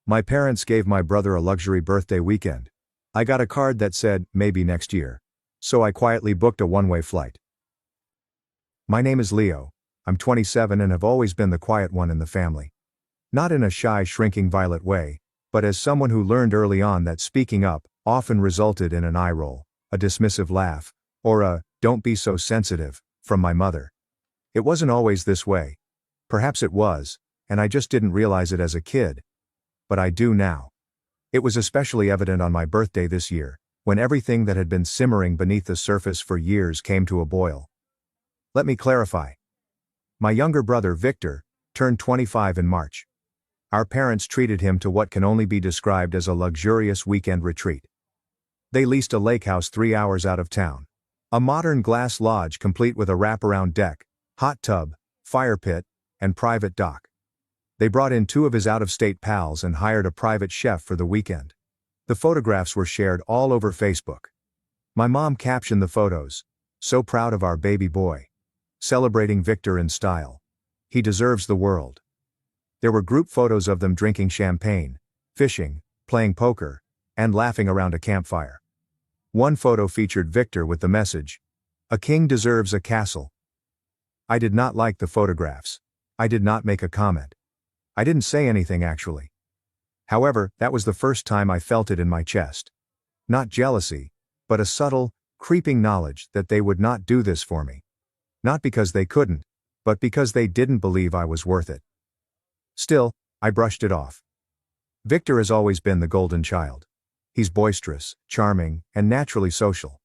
My parents gave my brother a luxury birthday weekend. I got a card that said, maybe next year. So I quietly booked a one-way flight. My name is Leo. I'm 27 and have always been the quiet one in the family. Not in a shy, shrinking violet way, but as someone who learned early on that speaking up often resulted in an eye roll, a dismissive laugh, or a, "don't be so sensitive," from my mother. It wasn't always this way. Perhaps it was, and I just didn't realize it as a kid. But I do now. It was especially evident on my birthday this year, when everything that had been simmering beneath the surface for years came to a boil. Let me clarify. My younger brother, Victor, turned 25 in March. Our parents treated him to what can only be described as a luxurious weekend retreat. They leased a lake house 3 hours out of town. A modern glass lodge complete with a wraparound deck, hot tub, fire pit, and private dock. They brought in 2 of his out-of-state pals and hired a private chef for the weekend. The photographs were shared all over Facebook. My mom captioned the photos, "So proud of our baby boy. Celebrating Victor in style. He deserves the world." There were group photos of them drinking champagne, fishing, playing poker, and laughing around a campfire. One photo featured Victor with the message, "A king deserves a castle." I did not like the photographs. I did not make a comment. I didn't say anything actually. However, that was the first time I felt it in my chest. Not jealousy, but a subtle, creeping knowledge that they would not do this for me. Not because they couldn't, but because they didn't believe I was worth it. Still, I brushed it off. Victor has always been the golden child. He's boisterous, charming, and naturally social.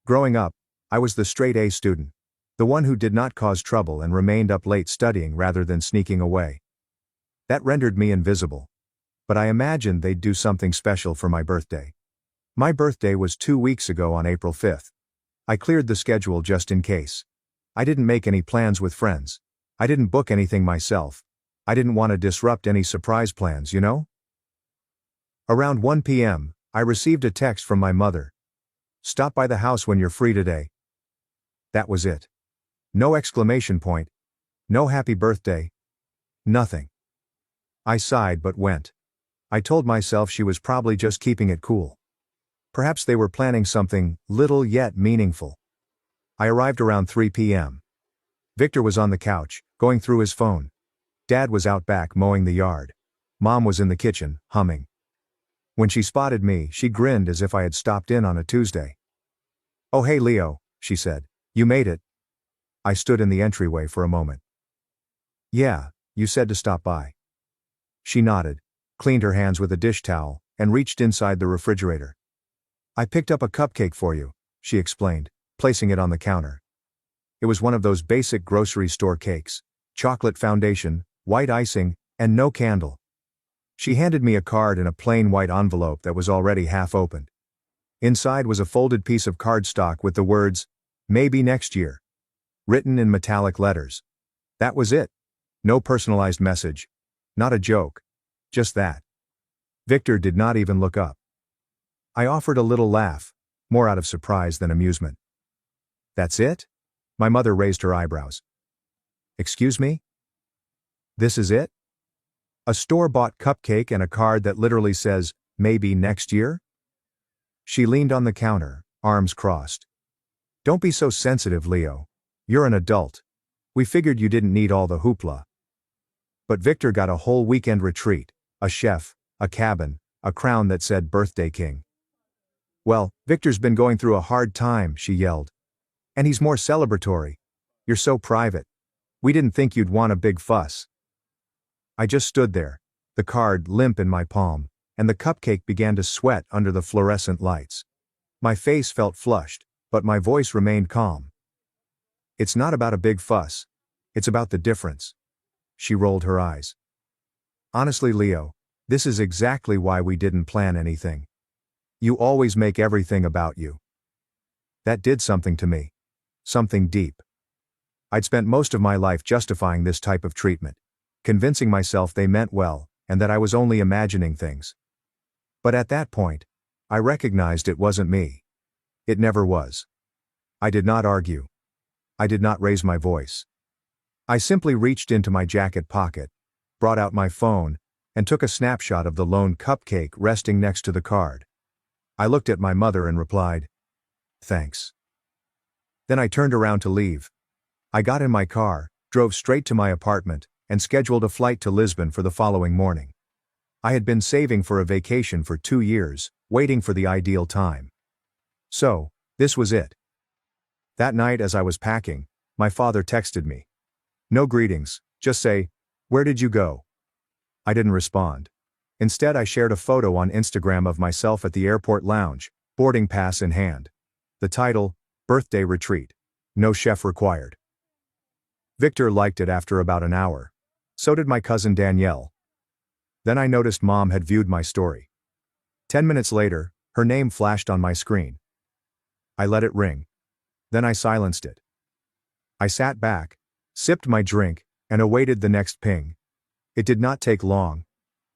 Growing up, I was the straight A student, the one who did not cause trouble and remained up late studying rather than sneaking away. That rendered me invisible. But I imagined they'd do something special for my birthday. My birthday was 2 weeks ago on April 5th. I cleared the schedule just in case. I didn't make any plans with friends. I didn't book anything myself. I didn't want to disrupt any surprise plans, you know? Around 1 p.m., I received a text from my mother. "Stop by the house when you're free today." That was it. No exclamation point. No happy birthday. Nothing. I sighed but went. I told myself she was probably just keeping it cool. Perhaps they were planning something little yet meaningful. I arrived around 3 p.m. Victor was on the couch, going through his phone. Dad was out back mowing the yard. Mom was in the kitchen, humming. When she spotted me, she grinned as if I had stopped in on a Tuesday. "Oh hey Leo," she said. "You made it." I stood in the entryway for a moment. "Yeah, you said to stop by." She nodded, cleaned her hands with a dish towel, and reached inside the refrigerator. "I picked up a cupcake for you," she explained, placing it on the counter. It was one of those basic grocery store cakes. Chocolate foundation, white icing, and no candle. She handed me a card in a plain white envelope that was already half opened. Inside was a folded piece of cardstock with the words, "Maybe next year," written in metallic letters. That was it. No personalized message. Not a joke. Just that. Victor did not even look up. I offered a little laugh, more out of surprise than amusement. "That's it?" My mother raised her eyebrows. "Excuse me? This is it? A store-bought cupcake and a card that literally says, 'Maybe next year'?" She leaned on the counter, arms crossed. "Don't be so sensitive, Leo. You're an adult. We figured you didn't need all the hoopla." But Victor got a whole weekend retreat, a chef, a cabin, a crown that said Birthday King. "Well, Victor's been going through a hard time," she yelled. "And he's more celebratory. You're so private. We didn't think you'd want a big fuss." I just stood there, the card limp in my palm, and the cupcake began to sweat under the fluorescent lights. My face felt flushed, but my voice remained calm. "It's not about a big fuss. It's about the difference." She rolled her eyes. "Honestly, Leo, this is exactly why we didn't plan anything. You always make everything about you." That did something to me. Something deep. I'd spent most of my life justifying this type of treatment, convincing myself they meant well, and that I was only imagining things. But at that point, I recognized it wasn't me. It never was. I did not argue. I did not raise my voice. I simply reached into my jacket pocket, brought out my phone, and took a snapshot of the lone cupcake resting next to the card. I looked at my mother and replied, "Thanks." Then I turned around to leave. I got in my car, drove straight to my apartment, and scheduled a flight to Lisbon for the following morning. I had been saving for a vacation for 2 years, waiting for the ideal time. So, this was it. That night as I was packing, my father texted me. "No greetings, just say, 'Where did you go?'" I didn't respond. Instead, I shared a photo on Instagram of myself at the airport lounge, boarding pass in hand. The title, "Birthday Retreat. No chef required." Victor liked it after about an hour. So did my cousin Danielle. Then I noticed Mom had viewed my story. 10 minutes later, her name flashed on my screen. I let it ring. Then I silenced it. I sat back, sipped my drink, and awaited the next ping. It did not take long.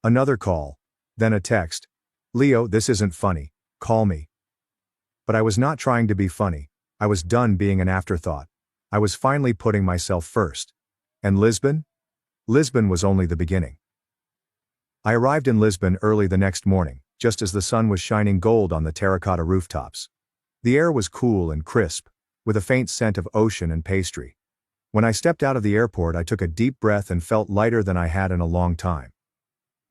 Another call, then a text. "Leo, this isn't funny, call me." But I was not trying to be funny. I was done being an afterthought. I was finally putting myself first. And Lisbon? Lisbon was only the beginning. I arrived in Lisbon early the next morning, just as the sun was shining gold on the terracotta rooftops. The air was cool and crisp, with a faint scent of ocean and pastry. When I stepped out of the airport, I took a deep breath and felt lighter than I had in a long time.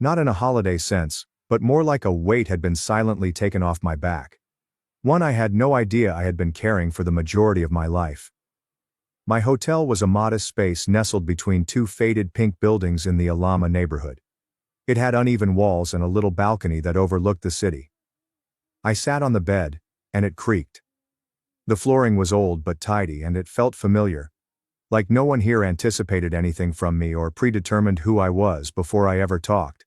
Not in a holiday sense, but more like a weight had been silently taken off my back. One I had no idea I had been carrying for the majority of my life. My hotel was a modest space nestled between 2 faded pink buildings in the Alhama neighborhood. It had uneven walls and a little balcony that overlooked the city. I sat on the bed, and it creaked. The flooring was old but tidy, and it felt familiar. Like no one here anticipated anything from me or predetermined who I was before I ever talked.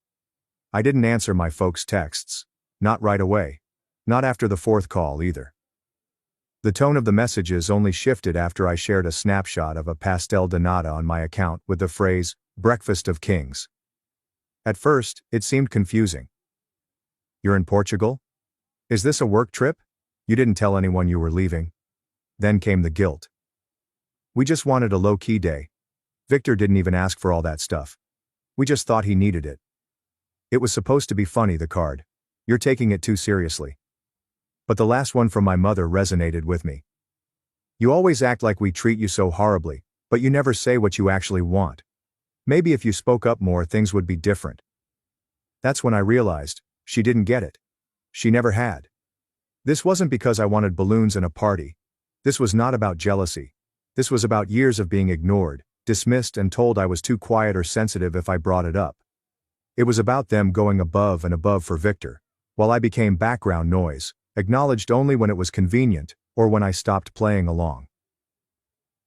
I didn't answer my folks' texts. Not right away. Not after the 4th call either. The tone of the messages only shifted after I shared a snapshot of a pastel de nata on my account with the phrase, "Breakfast of Kings." At first, it seemed confusing. "You're in Portugal? Is this a work trip? You didn't tell anyone you were leaving." Then came the guilt. "We just wanted a low-key day. Victor didn't even ask for all that stuff. We just thought he needed it." It was supposed to be funny, the card. "You're taking it too seriously." But the last one from my mother resonated with me. "You always act like we treat you so horribly, but you never say what you actually want. Maybe if you spoke up more, things would be different." That's when I realized, she didn't get it. She never had. This wasn't because I wanted balloons and a party. This was not about jealousy. This was about years of being ignored, dismissed, and told I was too quiet or sensitive if I brought it up. It was about them going above and above for Victor, while I became background noise, acknowledged only when it was convenient, or when I stopped playing along.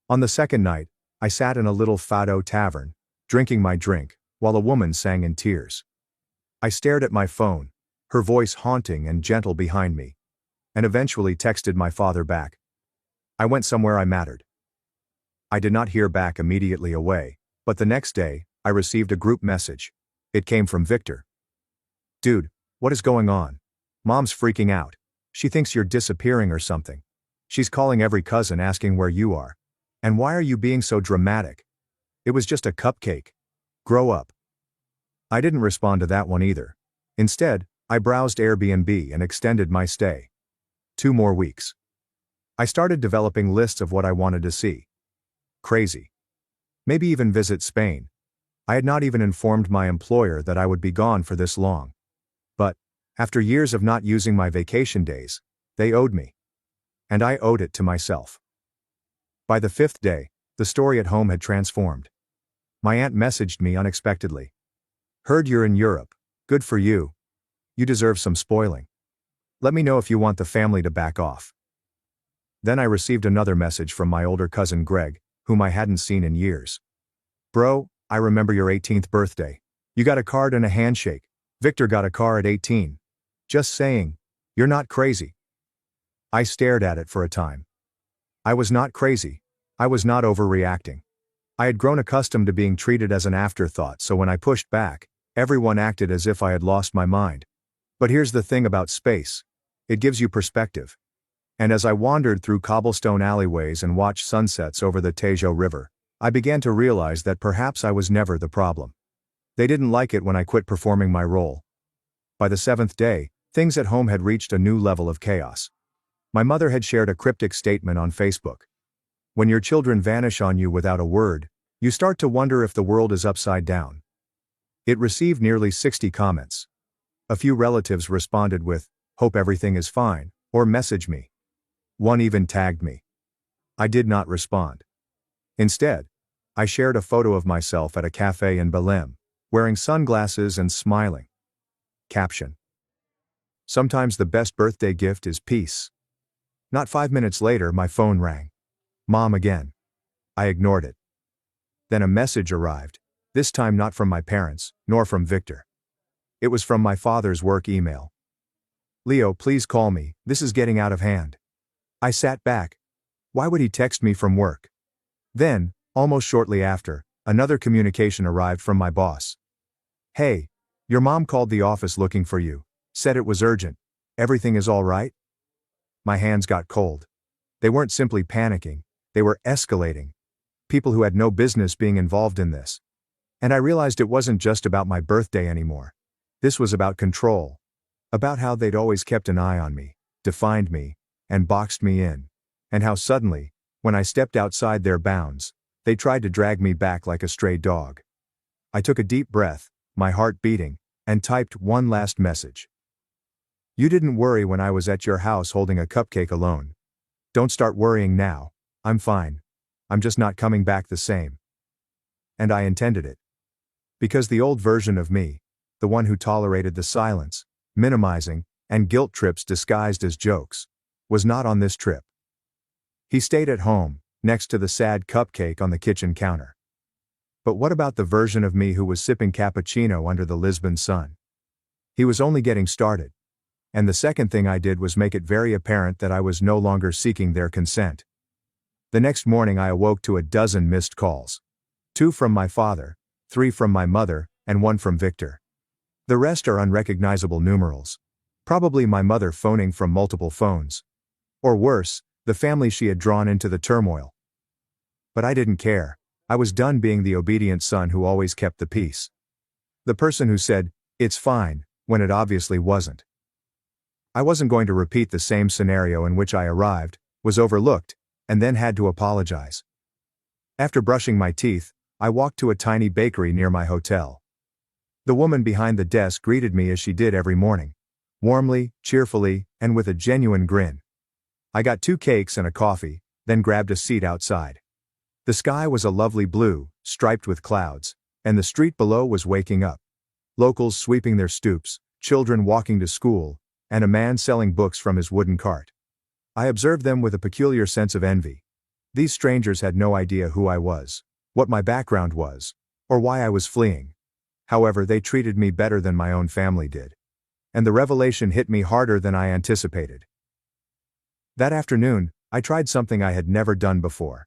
On the second night, I sat in a little fado tavern, drinking my drink, while a woman sang in tears. I stared at my phone, her voice haunting and gentle behind me, and eventually texted my father back. I went somewhere I mattered. I did not hear back immediately away, but the next day, I received a group message. It came from Victor. "Dude, what is going on? Mom's freaking out. She thinks you're disappearing or something. She's calling every cousin asking where you are. And why are you being so dramatic? It was just a cupcake. Grow up." I didn't respond to that one either. Instead, I browsed Airbnb and extended my stay. 2 more weeks. I started developing lists of what I wanted to see. Crazy. Maybe even visit Spain. I had not even informed my employer that I would be gone for this long. But, after years of not using my vacation days, they owed me. And I owed it to myself. By the 5th day, the story at home had transformed. My aunt messaged me unexpectedly. "Heard you're in Europe. Good for you. You deserve some spoiling. Let me know if you want the family to back off." Then I received another message from my older cousin Greg, whom I hadn't seen in years. "Bro, I remember your 18th birthday. You got a card and a handshake. Victor got a car at 18. Just saying, you're not crazy." I stared at it for a time. I was not crazy. I was not overreacting. I had grown accustomed to being treated as an afterthought, so when I pushed back, everyone acted as if I had lost my mind. But here's the thing about space. It gives you perspective. And as I wandered through cobblestone alleyways and watched sunsets over the Tejo River, I began to realize that perhaps I was never the problem. They didn't like it when I quit performing my role. By the seventh day, things at home had reached a new level of chaos. My mother had shared a cryptic statement on Facebook. When your children vanish on you without a word, you start to wonder if the world is upside down. It received nearly 60 comments. A few relatives responded with, "Hope everything is fine," or "message me." One even tagged me. I did not respond. Instead, I shared a photo of myself at a cafe in Belém, wearing sunglasses and smiling. Caption: Sometimes the best birthday gift is peace. Not 5 minutes later, my phone rang. Mom again. I ignored it. Then a message arrived, this time not from my parents, nor from Victor. It was from my father's work email. "Leo, please call me, this is getting out of hand." I sat back. Why would he text me from work? Then, almost shortly after, another communication arrived from my boss. "Hey, your mom called the office looking for you, said it was urgent. Everything is all right?" My hands got cold. They weren't simply panicking, they were escalating. People who had no business being involved in this. And I realized it wasn't just about my birthday anymore. This was about control. About how they'd always kept an eye on me, defined me, and boxed me in. And how suddenly, when I stepped outside their bounds, they tried to drag me back like a stray dog. I took a deep breath, my heart beating, and typed one last message. "You didn't worry when I was at your house holding a cupcake alone. Don't start worrying now. I'm fine. I'm just not coming back the same." And I intended it. Because the old version of me, the one who tolerated the silence, minimizing, and guilt trips disguised as jokes, was not on this trip. He stayed at home, next to the sad cupcake on the kitchen counter. But what about the version of me who was sipping cappuccino under the Lisbon sun? He was only getting started. And the second thing I did was make it very apparent that I was no longer seeking their consent. The next morning I awoke to a dozen missed calls. 2 from my father, 3 from my mother, and 1 from Victor. The rest are unrecognizable numerals. Probably my mother phoning from multiple phones. Or worse, the family she had drawn into the turmoil. But I didn't care. I was done being the obedient son who always kept the peace. The person who said, "It's fine," when it obviously wasn't. I wasn't going to repeat the same scenario in which I arrived, was overlooked, and then had to apologize. After brushing my teeth, I walked to a tiny bakery near my hotel. The woman behind the desk greeted me as she did every morning. Warmly, cheerfully, and with a genuine grin. I got 2 cakes and a coffee, then grabbed a seat outside. The sky was a lovely blue, striped with clouds, and the street below was waking up. Locals sweeping their stoops, children walking to school, and a man selling books from his wooden cart. I observed them with a peculiar sense of envy. These strangers had no idea who I was, what my background was, or why I was fleeing. However, they treated me better than my own family did. And the revelation hit me harder than I anticipated. That afternoon, I tried something I had never done before.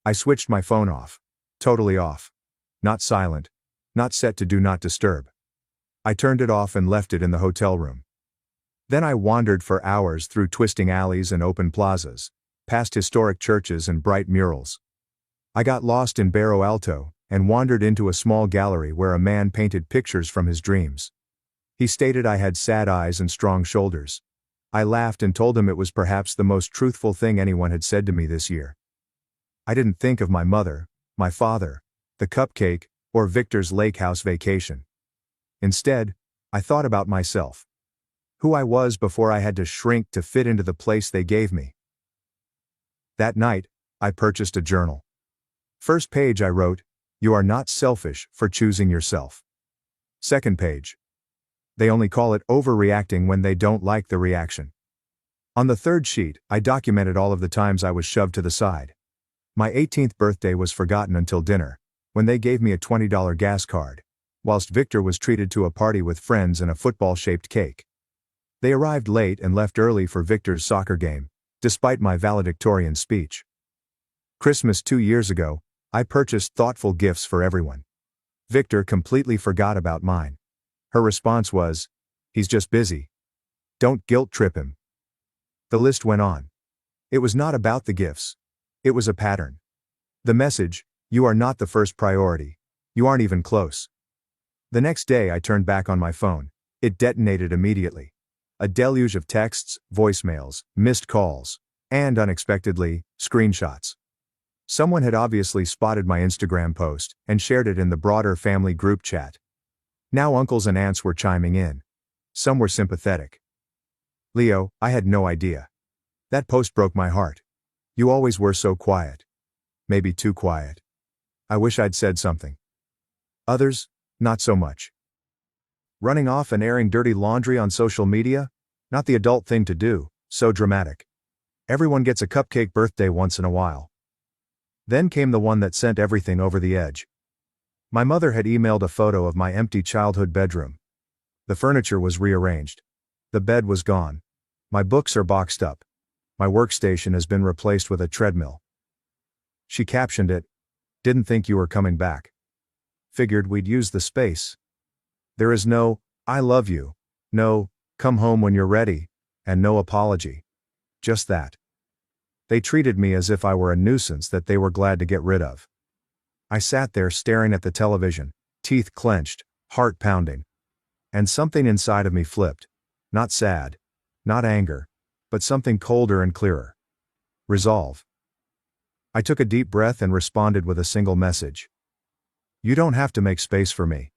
I switched my phone off. Totally off. Not silent. Not set to do not disturb. I turned it off and left it in the hotel room. Then I wandered for hours through twisting alleys and open plazas, past historic churches and bright murals. I got lost in Barro Alto, and wandered into a small gallery where a man painted pictures from his dreams. He stated I had sad eyes and strong shoulders. I laughed and told him it was perhaps the most truthful thing anyone had said to me this year. I didn't think of my mother, my father, the cupcake, or Victor's lake house vacation. Instead, I thought about myself. Who I was before I had to shrink to fit into the place they gave me. That night, I purchased a journal. First page I wrote, "You are not selfish for choosing yourself." Second page. They only call it overreacting when they don't like the reaction. On the third sheet, I documented all of the times I was shoved to the side. My 18th birthday was forgotten until dinner, when they gave me a $20 gas card, whilst Victor was treated to a party with friends and a football-shaped cake. They arrived late and left early for Victor's soccer game, despite my valedictorian speech. Christmas 2 years ago, I purchased thoughtful gifts for everyone. Victor completely forgot about mine. Her response was, "He's just busy. Don't guilt trip him." The list went on. It was not about the gifts. It was a pattern. The message, "You are not the first priority. You aren't even close." The next day I turned back on my phone. It detonated immediately. A deluge of texts, voicemails, missed calls, and unexpectedly, screenshots. Someone had obviously spotted my Instagram post and shared it in the broader family group chat. Now uncles and aunts were chiming in. Some were sympathetic. "Leo, I had no idea. That post broke my heart. You always were so quiet. Maybe too quiet. I wish I'd said something." Others, not so much. Running off and airing dirty laundry on social media? Not the adult thing to do, so dramatic. Everyone gets a cupcake birthday once in a while. Then came the one that sent everything over the edge. My mother had emailed a photo of my empty childhood bedroom. The furniture was rearranged. The bed was gone. My books are boxed up. My workstation has been replaced with a treadmill. She captioned it, "Didn't think you were coming back. Figured we'd use the space." There is no, "I love you," no, "come home when you're ready," and no apology. Just that. They treated me as if I were a nuisance that they were glad to get rid of. I sat there staring at the television, teeth clenched, heart pounding. And something inside of me flipped. Not sad, not anger, but something colder and clearer. Resolve. I took a deep breath and responded with a single message. "You don't have to make space for me.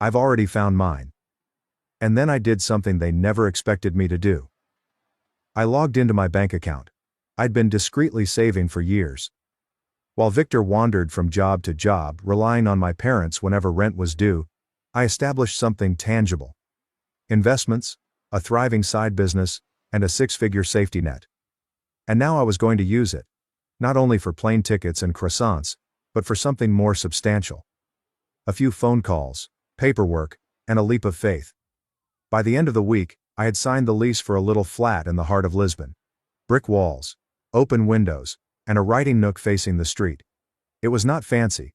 I've already found mine." And then I did something they never expected me to do. I logged into my bank account. I'd been discreetly saving for years. While Victor wandered from job to job, relying on my parents whenever rent was due, I established something tangible. Investments, a thriving side business, and a six-figure safety net. And now I was going to use it. Not only for plane tickets and croissants, but for something more substantial. A few phone calls, paperwork, and a leap of faith. By the end of the week, I had signed the lease for a little flat in the heart of Lisbon. Brick walls, open windows, and a writing nook facing the street. It was not fancy,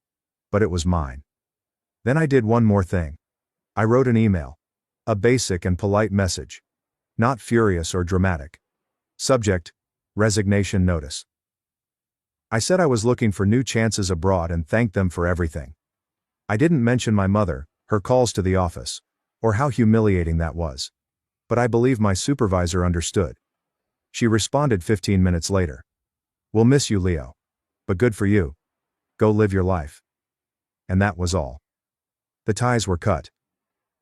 but it was mine. Then I did one more thing. I wrote an email. A basic and polite message. Not furious or dramatic. Subject: resignation notice. I said I was looking for new chances abroad and thanked them for everything. I didn't mention my mother, her calls to the office, or how humiliating that was. But I believe my supervisor understood. She responded 15 minutes later. "We'll miss you, Leo. But good for you. Go live your life." And that was all. The ties were cut.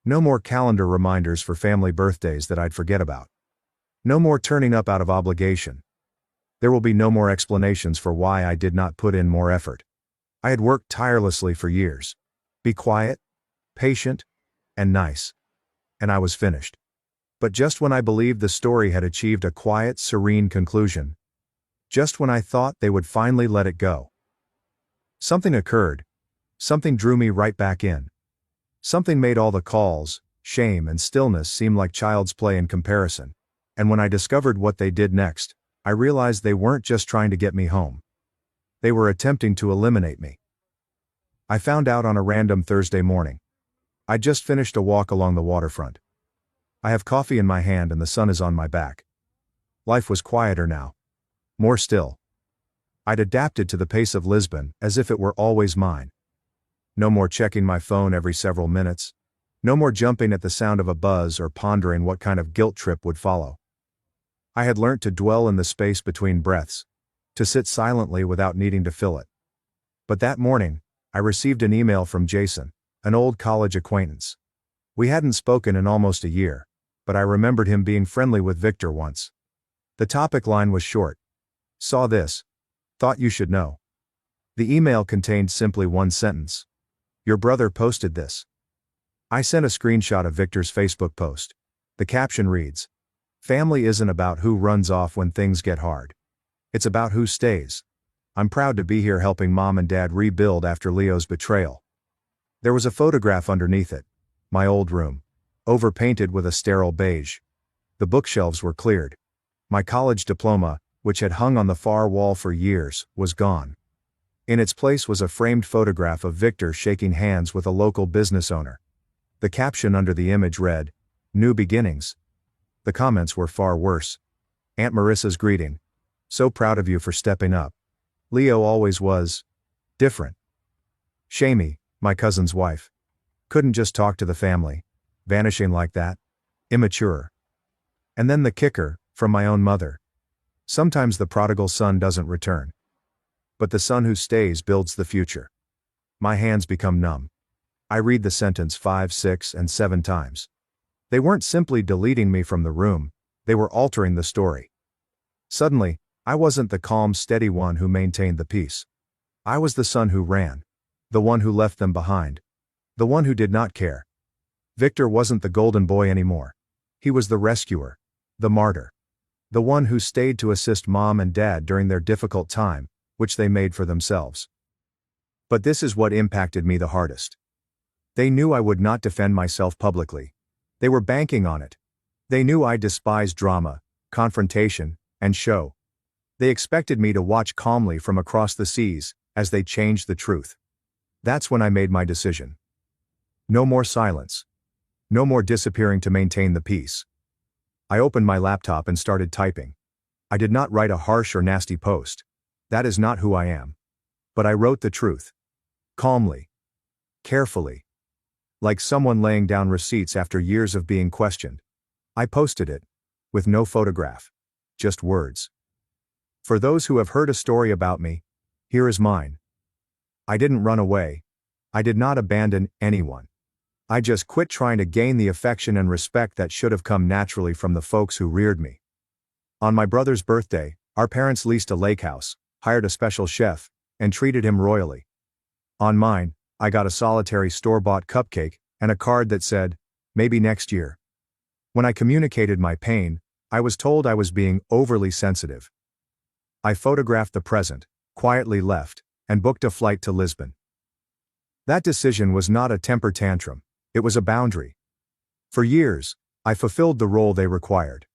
No more calendar reminders for family birthdays that I'd forget about. No more turning up out of obligation. There will be no more explanations for why I did not put in more effort. I had worked tirelessly for years. Be quiet, patient, and nice. And I was finished. But just when I believed the story had achieved a quiet, serene conclusion, just when I thought they would finally let it go, something occurred. Something drew me right back in. Something made all the calls, shame, and stillness seem like child's play in comparison. And when I discovered what they did next, I realized they weren't just trying to get me home. They were attempting to eliminate me. I found out on a random Thursday morning. I'd just finished a walk along the waterfront. I have coffee in my hand and the sun is on my back. Life was quieter now. More still. I'd adapted to the pace of Lisbon as if it were always mine. No more checking my phone every several minutes. No more jumping at the sound of a buzz or pondering what kind of guilt trip would follow. I had learnt to dwell in the space between breaths, to sit silently without needing to fill it. But that morning, I received an email from Jason, an old college acquaintance. We hadn't spoken in almost a year, but I remembered him being friendly with Victor once. The topic line was short. "Saw this. Thought you should know." The email contained simply one sentence. "Your brother posted this." I sent a screenshot of Victor's Facebook post. The caption reads, "Family isn't about who runs off when things get hard. It's about who stays. I'm proud to be here helping Mom and Dad rebuild after Leo's betrayal." There was a photograph underneath it. My old room. Overpainted with a sterile beige. The bookshelves were cleared. My college diploma, which had hung on the far wall for years, was gone. In its place was a framed photograph of Victor shaking hands with a local business owner. The caption under the image read, "New beginnings." The comments were far worse. Aunt Marissa's greeting. "So proud of you for stepping up. Leo always was different." Shamey, my cousin's wife. Couldn't just talk to the family. Vanishing like that. Immature. And then the kicker, from my own mother. Sometimes the prodigal son doesn't return. But the son who stays builds the future. My hands become numb. I read the sentence 5, 6, and 7 times. They weren't simply deleting me from the room, they were altering the story. Suddenly, I wasn't the calm, steady one who maintained the peace. I was the son who ran. The one who left them behind. The one who did not care. Victor wasn't the golden boy anymore. He was the rescuer. The martyr. The one who stayed to assist mom and dad during their difficult time, which they made for themselves. But this is what impacted me the hardest. They knew I would not defend myself publicly. They were banking on it. They knew I despised drama, confrontation, and show. They expected me to watch calmly from across the seas, as they changed the truth. That's when I made my decision. No more silence. No more disappearing to maintain the peace. I opened my laptop and started typing. I did not write a harsh or nasty post. That is not who I am. But I wrote the truth. Calmly. Carefully. Like someone laying down receipts after years of being questioned. I posted it. With no photograph. Just words. For those who have heard a story about me, here is mine. I didn't run away. I did not abandon anyone. I just quit trying to gain the affection and respect that should have come naturally from the folks who reared me. On my brother's birthday, our parents leased a lake house, hired a special chef, and treated him royally. On mine, I got a solitary store-bought cupcake and a card that said, "Maybe next year." When I communicated my pain, I was told I was being overly sensitive. I photographed the present, quietly left, and booked a flight to Lisbon. That decision was not a temper tantrum, it was a boundary. For years, I fulfilled the role they required.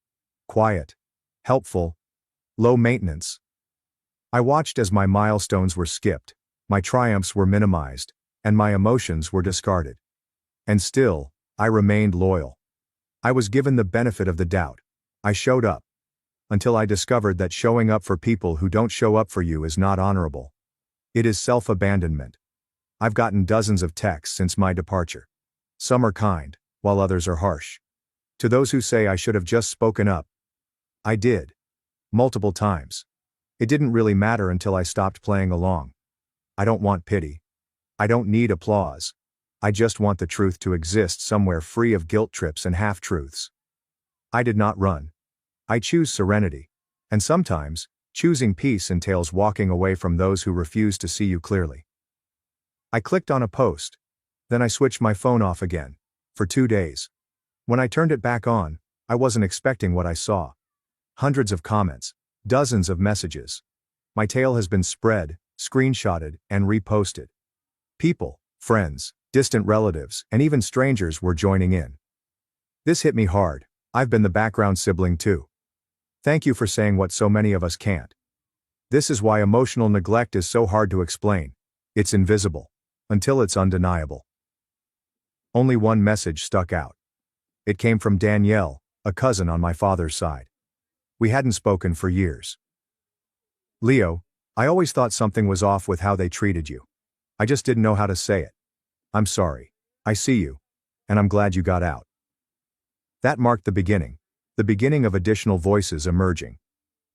Quiet, helpful, low maintenance. I watched as my milestones were skipped, my triumphs were minimized, and my emotions were discarded. And still, I remained loyal. I was given the benefit of the doubt. I showed up. Until I discovered that showing up for people who don't show up for you is not honorable. It is self-abandonment. I've gotten dozens of texts since my departure. Some are kind, while others are harsh. To those who say I should have just spoken up, I did. Multiple times. It didn't really matter until I stopped playing along. I don't want pity. I don't need applause. I just want the truth to exist somewhere free of guilt trips and half-truths. I did not run. I choose serenity. And sometimes, choosing peace entails walking away from those who refuse to see you clearly. I clicked on a post. Then I switched my phone off again. For 2 days. When I turned it back on, I wasn't expecting what I saw. Hundreds of comments. Dozens of messages. My tale has been spread, screenshotted, and reposted. People, friends, distant relatives, and even strangers were joining in. This hit me hard. I've been the background sibling too. Thank you for saying what so many of us can't. This is why emotional neglect is so hard to explain. It's invisible. Until it's undeniable. Only one message stuck out. It came from Danielle, a cousin on my father's side. We hadn't spoken for years. "Leo, I always thought something was off with how they treated you. I just didn't know how to say it. I'm sorry. I see you. And I'm glad you got out." That marked the beginning of additional voices emerging.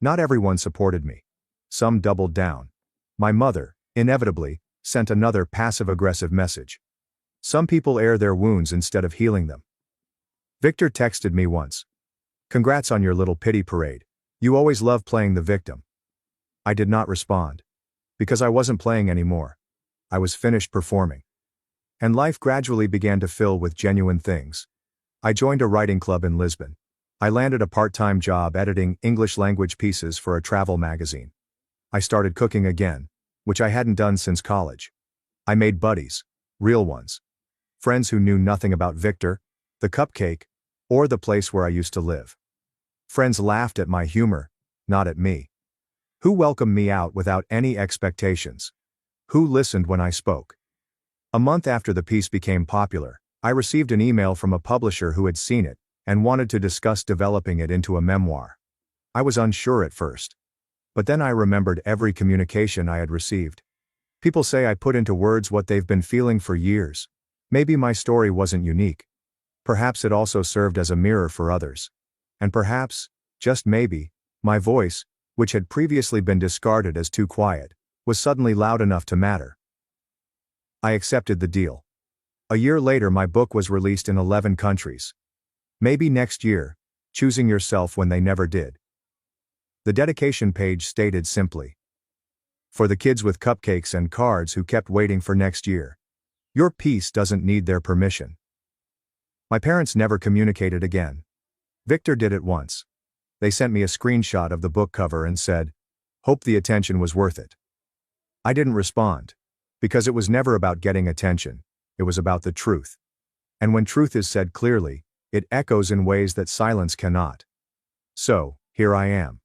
Not everyone supported me. Some doubled down. My mother, inevitably, sent another passive-aggressive message. Some people air their wounds instead of healing them. Victor texted me once. "Congrats on your little pity parade. You always love playing the victim." I did not respond. Because I wasn't playing anymore. I was finished performing. And life gradually began to fill with genuine things. I joined a writing club in Lisbon. I landed a part-time job editing English language pieces for a travel magazine. I started cooking again, which I hadn't done since college. I made buddies, real ones. Friends who knew nothing about Victor, the cupcake, or the place where I used to live. Friends laughed at my humor, not at me. Who welcomed me out without any expectations. Who listened when I spoke. A month after the piece became popular, I received an email from a publisher who had seen it and wanted to discuss developing it into a memoir. I was unsure at first. But then I remembered every communication I had received. People say I put into words what they've been feeling for years. Maybe my story wasn't unique. Perhaps it also served as a mirror for others. And perhaps, just maybe, my voice, which had previously been discarded as too quiet, was suddenly loud enough to matter. I accepted the deal. A year later, my book was released in 11 countries. Maybe next year, choosing yourself when they never did. The dedication page stated simply, for the kids with cupcakes and cards who kept waiting for next year. Your peace doesn't need their permission. My parents never communicated again. Victor did it once. They sent me a screenshot of the book cover and said, "Hope the attention was worth it." I didn't respond. Because it was never about getting attention, it was about the truth. And when truth is said clearly, it echoes in ways that silence cannot. So, here I am.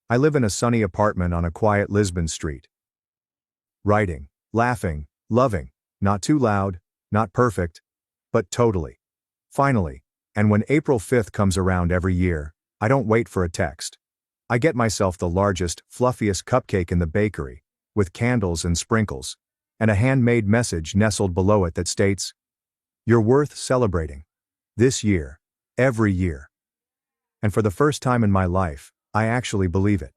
I live in a sunny apartment on a quiet Lisbon street. Writing, laughing, loving, not too loud, not perfect, but totally. Finally, and when April 5th comes around every year, I don't wait for a text. I get myself the largest, fluffiest cupcake in the bakery, with candles and sprinkles, and a handmade message nestled below it that states, "You're worth celebrating. This year. Every year." And for the first time in my life, I actually believe it.